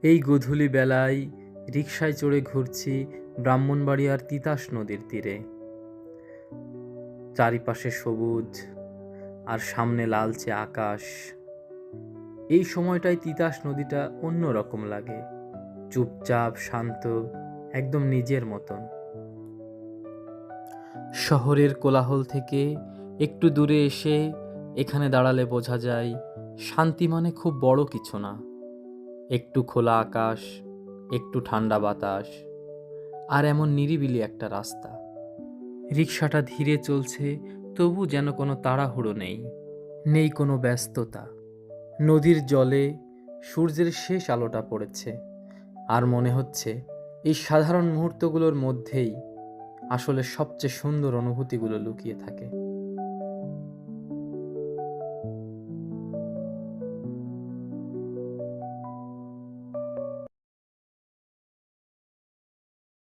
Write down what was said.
এই গোধূলি বেলায় রিকশায় চড়ে ঘুরছি ব্রাহ্মণবাড়িয়ার তিতাস নদীর তীরে। চারিপাশে সবুজ আর সামনে লালচে আকাশ। এই সময়টায় তিতাস নদীটা অন্যরকম লাগে, চুপচাপ, শান্ত, একদম নিজের মতন। শহরের কোলাহল থেকে একটু দূরে এসে এখানে দাঁড়ালে বোঝা যায় শান্তি মানে খুব বড় কিছু না। একটু খোলা আকাশ, একটু ঠান্ডা বাতাস, আর এমন নিরিবিলি একটা রাস্তা। রিকশাটা ধীরে চলছে, তবু যেন কোনো তাড়াহুড়ো নেই, নেই কোনো ব্যস্ততা। নদীর জলে সূর্যের শেষ আলোটা পড়েছে, আর মনে হচ্ছে এই সাধারণ মুহূর্তগুলোর মধ্যেই আসলে সবচেয়ে সুন্দর অনুভূতিগুলো লুকিয়ে থাকে।